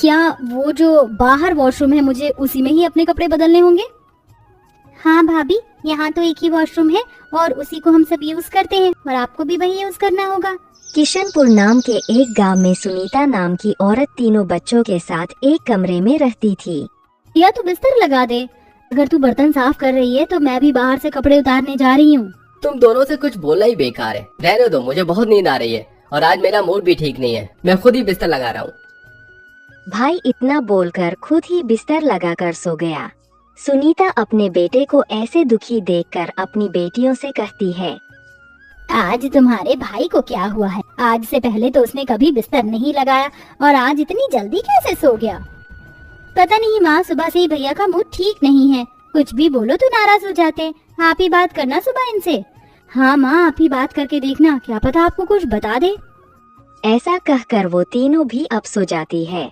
क्या वो जो बाहर वॉशरूम है, मुझे उसी में ही अपने कपड़े बदलने होंगे? हाँ भाभी, यहाँ तो एक ही वॉशरूम है और उसी को हम सब यूज करते हैं और आपको भी वही यूज करना होगा। किशनपुर नाम के एक गांव में सुनीता नाम की औरत तीनों बच्चों के साथ एक कमरे में रहती थी। या तो बिस्तर लगा दे। अगर तू बर्तन साफ कर रही है तो मैं भी बाहर से कपड़े उतारने जा रही हूँ। तुम दोनों से कुछ बोलना ही बेकार है। रहने दो, मुझे बहुत नींद आ रही है और आज मेरा मूड भी ठीक नहीं है। मैं खुद ही बिस्तर लगा रहा हूँ। भाई इतना बोलकर खुद ही बिस्तर लगाकर सो गया। सुनीता अपने बेटे को ऐसे दुखी देखकर अपनी बेटियों से कहती है, आज तुम्हारे भाई को क्या हुआ है? आज से पहले तो उसने कभी बिस्तर नहीं लगाया और आज इतनी जल्दी कैसे सो गया? पता नहीं माँ, सुबह से ही भैया का मूड ठीक नहीं है। कुछ भी बोलो तो नाराज हो जाते। आप ही बात करना सुबह इनसे। हाँ माँ, आप ही बात करके देखना, क्या पता आपको कुछ बता दे। ऐसा कहकर वो तीनों भी अब सो जाती है।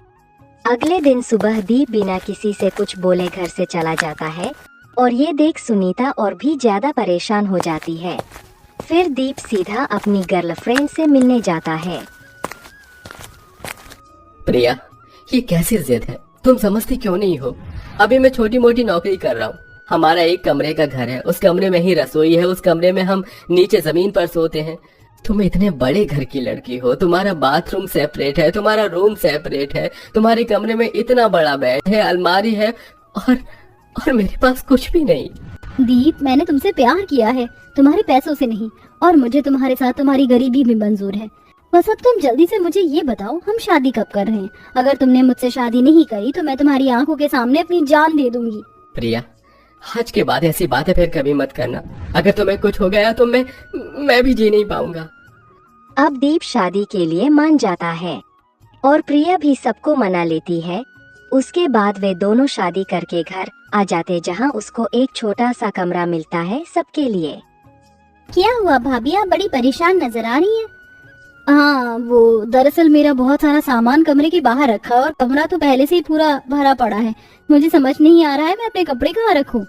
अगले दिन सुबह दीप बिना किसी से कुछ बोले घर से चला जाता है और ये देख सुनीता और भी ज्यादा परेशान हो जाती है। फिर दीप सीधा अपनी गर्लफ्रेंड से मिलने जाता है। प्रिया, ये कैसी जिद है? तुम समझती क्यों नहीं हो? अभी मैं छोटी मोटी नौकरी कर रहा हूँ। हमारा एक कमरे का घर है, उस कमरे में ही रसोई है, उस कमरे में हम नीचे जमीन पर सोते हैं। तुम इतने बड़े घर की लड़की हो, तुम्हारा बाथरूम सेपरेट है, तुम्हारा रूम सेपरेट है, तुम्हारे कमरे में इतना बड़ा बेड है, अलमारी है और मेरे पास कुछ भी नहीं। दीप, मैंने तुमसे प्यार किया है, तुम्हारे पैसों से नहीं, और मुझे तुम्हारे साथ तुम्हारी गरीबी भी मंजूर है। बस अब तुम जल्दी से मुझे ये बताओ, हम शादी कब कर रहे हैं? अगर तुमने मुझसे शादी नहीं करी तो मैं तुम्हारी आंखों के सामने अपनी जान दे दूंगी। प्रिया, आज के बाद ऐसी बातें फिर कभी मत करना। अगर तुम्हें कुछ हो गया तो मैं भी जी नहीं पाऊंगा। अब दीप शादी के लिए मान जाता है और प्रिया भी सबको मना लेती है। उसके बाद वे दोनों शादी करके घर आ जाते, जहां उसको एक छोटा सा कमरा मिलता है सबके लिए। क्या हुआ भाभी, आप बड़ी परेशान नजर आ रही हैं? हाँ, वो दरअसल मेरा बहुत सारा सामान कमरे के बाहर रखा और कमरा तो पहले से ही पूरा भरा पड़ा है। मुझे समझ नहीं आ रहा है मैं अपने कपड़े कहाँ रखूं।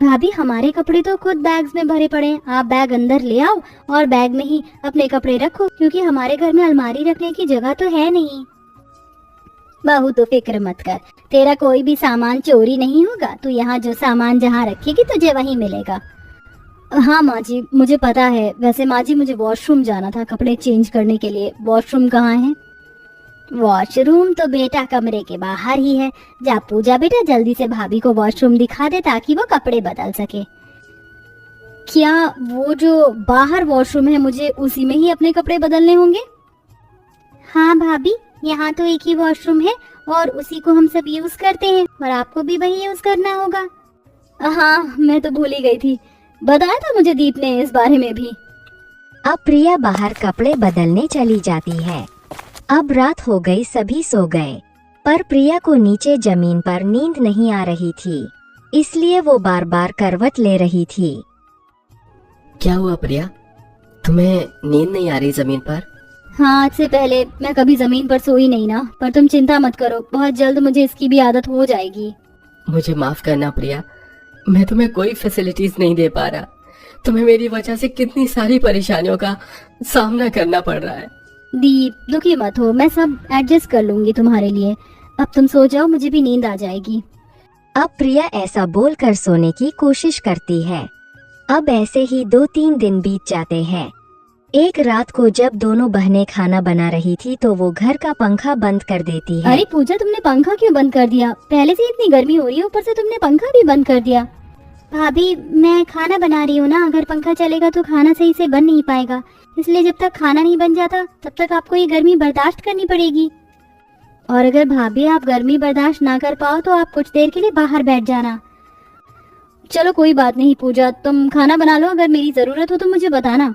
भाभी, हमारे कपड़े तो खुद बैग्स में भरे पड़े हैं। आप बैग अंदर ले आओ और बैग में ही अपने कपड़े रखो, क्योंकि हमारे घर में अलमारी रखने की जगह तो है नहीं। बहू, तो फिक्र मत कर, तेरा कोई भी सामान चोरी नहीं होगा। तू यहाँ जो सामान जहाँ रखेगी तुझे वहीं मिलेगा। हाँ माँ जी, मुझे पता है। वैसे माँ जी, मुझे वॉशरूम जाना था कपड़े चेंज करने के लिए। वॉशरूम कहाँ है? वॉशरूम तो बेटा कमरे के बाहर ही है। जा पूजा बेटा, जल्दी से भाभी को वॉशरूम दिखा दे ताकि वो कपड़े बदल सके। क्या वो जो बाहर वॉशरूम है, मुझे उसी में ही अपने कपड़े बदलने होंगे? हाँ भाभी, यहाँ तो एक ही वॉशरूम है और उसी को हम सब यूज करते हैं और आपको भी वही यूज करना होगा। हाँ, मैं तो भूल ही गई थी, बताया था मुझे दीप ने इस बारे में भी। अब प्रिया बाहर कपड़े बदलने चली जाती है। अब रात हो गई, सभी सो गए, पर प्रिया को नीचे जमीन पर नींद नहीं आ रही थी, इसलिए वो बार बार करवट ले रही थी। क्या हुआ प्रिया, तुम्हें नींद नहीं आ रही जमीन पर? हाँ, आज से पहले मैं कभी जमीन पर सोई नहीं ना, पर तुम चिंता मत करो, बहुत जल्द मुझे इसकी भी आदत हो जाएगी। मुझे माफ करना प्रिया, मैं तुम्हें कोई फैसिलिटीज नहीं दे पा रहा। तुम्हें मेरी वजह से कितनी सारी परेशानियों का सामना करना पड़ रहा है। दीप, दुखी मत हो, मैं सब एडजस्ट कर लूंगी तुम्हारे लिए। अब तुम सो जाओ, मुझे भी नींद आ जाएगी। अब प्रिया ऐसा बोलकर सोने की कोशिश करती है। अब ऐसे ही 2-3 दिन बीत जाते हैं। एक रात को जब दोनों बहनें खाना बना रही थी तो वो घर का पंखा बंद कर देती है। अरे पूजा, तुमने पंखा क्यों बंद कर दिया? पहले से इतनी गर्मी हो रही है, ऊपर से तुमने पंखा भी बंद कर दिया। भाभी, मैं खाना बना रही हूँ ना, अगर पंखा चलेगा तो खाना सही से बन नहीं पाएगा, इसलिए जब तक खाना नहीं बन जाता तब तक आपको ये गर्मी बर्दाश्त करनी पड़ेगी। और अगर भाभी आप गर्मी बर्दाश्त ना कर पाओ तो आप कुछ देर के लिए बाहर बैठ जाना। चलो कोई बात नहीं पूजा, तुम खाना बना लो, अगर मेरी जरूरत हो तो मुझे बताना।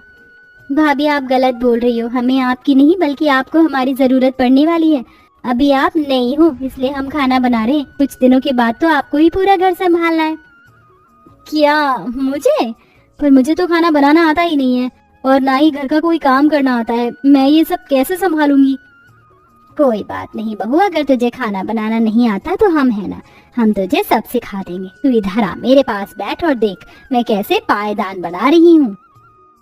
भाभी, आप गलत बोल रही हो, हमें आपकी नहीं बल्कि आपको हमारी जरूरत पड़ने वाली है। अभी आप नहीं हो इसलिए हम खाना बना रहे हैं, कुछ दिनों के बाद तो आपको ही पूरा घर संभालना है। क्या मुझे? पर मुझे तो खाना बनाना आता ही नहीं है और ना ही घर का कोई काम करना आता है, मैं ये सब कैसे संभालूंगी? कोई बात नहीं बहू, अगर तुझे खाना बनाना नहीं आता तो हम है ना, हम तुझे सब सिखा देंगे। तू इधर आ, मेरे पास बैठ और देख मैं कैसे पायदान बना रही हूँ।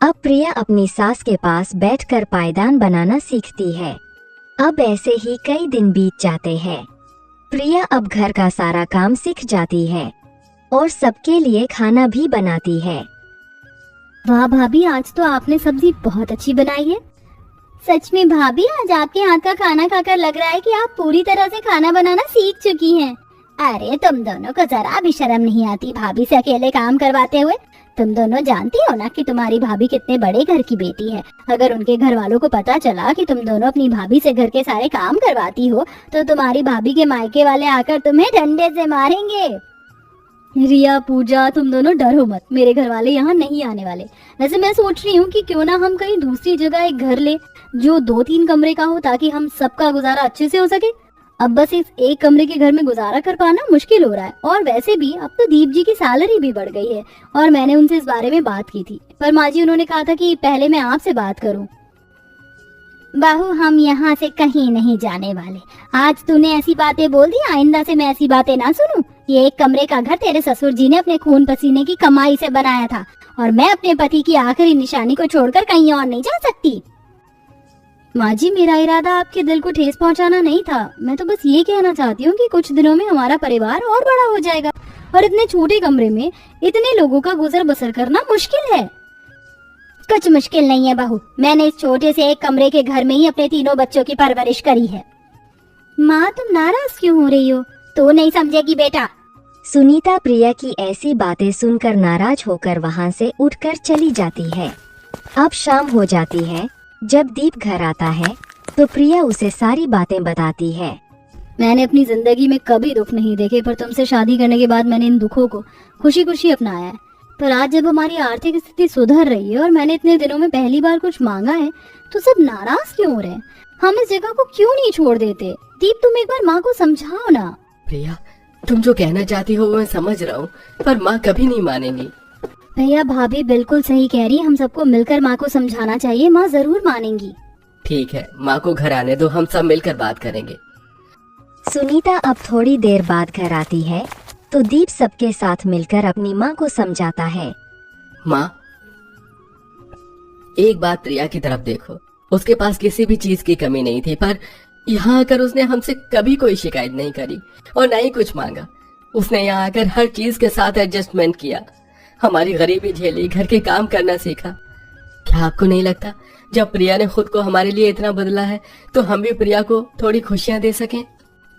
अब प्रिया अपनी सास के पास बैठकर पायदान बनाना सीखती है। अब ऐसे ही कई दिन बीत जाते हैं। प्रिया अब घर का सारा काम सीख जाती है और सबके लिए खाना भी बनाती है। वाह भाभी, आज तो आपने सब्जी बहुत अच्छी बनाई है। सच में भाभी, आज आपके हाथ का खाना खाकर लग रहा है कि आप पूरी तरह से खाना बनाना सीख चुकी हैं। अरे तुम दोनों को जरा भी शर्म नहीं आती भाभी से अकेले काम करवाते हुए। तुम दोनों जानती हो ना कि तुम्हारी भाभी कितने बड़े घर की बेटी है। अगर उनके घर वालों को पता चला कि तुम दोनों अपनी भाभी से घर के सारे काम करवाती हो तो तुम्हारी भाभी के मायके वाले आकर तुम्हें डंडे से मारेंगे। रिया, पूजा, तुम दोनों डरो मत, मेरे घर वाले यहाँ नहीं आने वाले। वैसे मैं सोच रही हूँ कि क्यों ना हम कहीं दूसरी जगह एक घर ले जो 2-3 कमरे का हो, ताकि हम सबका गुजारा अच्छे से हो सके। अब बस इस एक कमरे के घर में गुजारा कर पाना मुश्किल हो रहा है। और वैसे भी अब तो दीप जी की सैलरी भी बढ़ गई है और मैंने उनसे इस बारे में बात की थी, पर माँ जी उन्होंने कहा था कि पहले मैं आपसे बात करूं। बहू, हम यहाँ से कहीं नहीं जाने वाले। आज तूने ऐसी बातें बोल दी, आइंदा से मैं ऐसी बातें ना सुनूं। ये एक कमरे का घर तेरे ससुर जी ने अपने खून पसीने की कमाई से बनाया था और मैं अपने पति की आखिरी निशानी को छोड़कर कहीं और नहीं जा सकती। माँ जी, मेरा इरादा आपके दिल को ठेस पहुँचाना नहीं था। मैं तो बस ये कहना चाहती हूँ कि कुछ दिनों में हमारा परिवार और बड़ा हो जाएगा और इतने छोटे कमरे में इतने लोगों का गुजर बसर करना मुश्किल है। कुछ मुश्किल नहीं है बहू, मैंने इस छोटे से एक कमरे के घर में ही अपने 3 बच्चों की परवरिश करी है। माँ, तुम नाराज क्यों हो रही हो? तो नहीं समझेगी बेटा। सुनीता प्रिया की ऐसी बातें सुनकर नाराज होकर वहाँ से उठकर चली जाती है। अब शाम हो जाती है। जब दीप घर आता है तो प्रिया उसे सारी बातें बताती है। मैंने अपनी जिंदगी में कभी दुख नहीं देखे, पर तुमसे शादी करने के बाद मैंने इन दुखों को खुशी खुशी अपनाया है। पर आज जब हमारी आर्थिक स्थिति सुधर रही है और मैंने इतने दिनों में पहली बार कुछ मांगा है तो सब नाराज क्यों हो रहे हैं? हम इस जगह को क्यों नहीं छोड़ देते? दीप, तुम एक बार माँ को समझाओ ना। प्रिया, तुम जो कहना चाहती हो वो मैं समझ रहा हूँ, पर माँ कभी नहीं मानेंगी। भैया, भाभी बिल्कुल सही कह रही है। हम सबको मिलकर माँ को समझाना चाहिए, माँ जरूर मानेंगी। ठीक है, माँ को घर आने दो, हम सब मिलकर बात करेंगे। सुनीता अब थोड़ी देर बाद घर आती है तो दीप सबके साथ मिलकर अपनी माँ को समझाता है। माँ, एक बात प्रिया की तरफ देखो। उसके पास किसी भी चीज की कमी नहीं थी, पर यहाँ आकर उसने हमसे कभी कोई शिकायत नहीं करी और न ही कुछ मांगा। उसने यहाँ आकर हर चीज के साथ एडजस्टमेंट किया, हमारी गरीबी झेली, घर के काम करना सीखा। क्या आपको नहीं लगता जब प्रिया ने खुद को हमारे लिए इतना बदला है तो हम भी प्रिया को थोड़ी खुशियाँ दे सकें?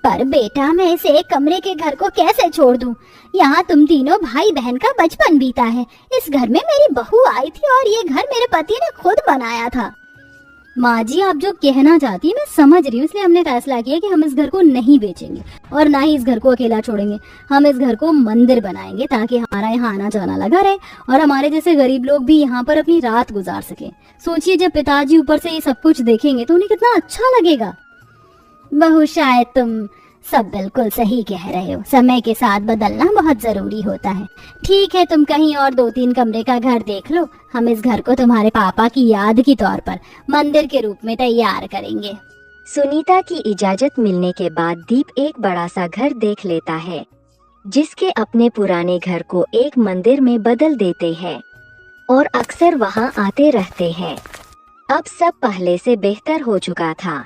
पर बेटा, मैं इस एक कमरे के घर को कैसे छोड़ दूं? यहाँ तुम तीनों भाई बहन का बचपन बीता है। इस घर में मेरी बहू आई थी और ये घर मेरे पति ने खुद बनाया था। माँ जी, आप जो कहना चाहती है मैं समझ रही हूँ, इसलिए हमने फैसला किया कि हम इस घर को नहीं बेचेंगे और ना ही इस घर को अकेला छोड़ेंगे। हम इस घर को मंदिर बनाएंगे ताकि हमारा यहाँ आना जाना लगा रहे और हमारे जैसे गरीब लोग भी यहाँ पर अपनी रात गुजार सके। सोचिए, जब पिताजी ऊपर से ये सब कुछ देखेंगे तो उन्हें कितना अच्छा लगेगा। बहू, शायद तुम सब बिल्कुल सही कह रहे हो। समय के साथ बदलना बहुत जरूरी होता है। ठीक है, तुम कहीं और 2-3 कमरे का घर देख लो। हम इस घर को तुम्हारे पापा की याद के तौर पर मंदिर के रूप में तैयार करेंगे। सुनीता की इजाजत मिलने के बाद दीप एक बड़ा सा घर देख लेता है जिसके अपने पुराने घर को एक मंदिर में बदल देते हैं और अक्सर वहां आते रहते हैं। अब सब पहले से बेहतर हो चुका था।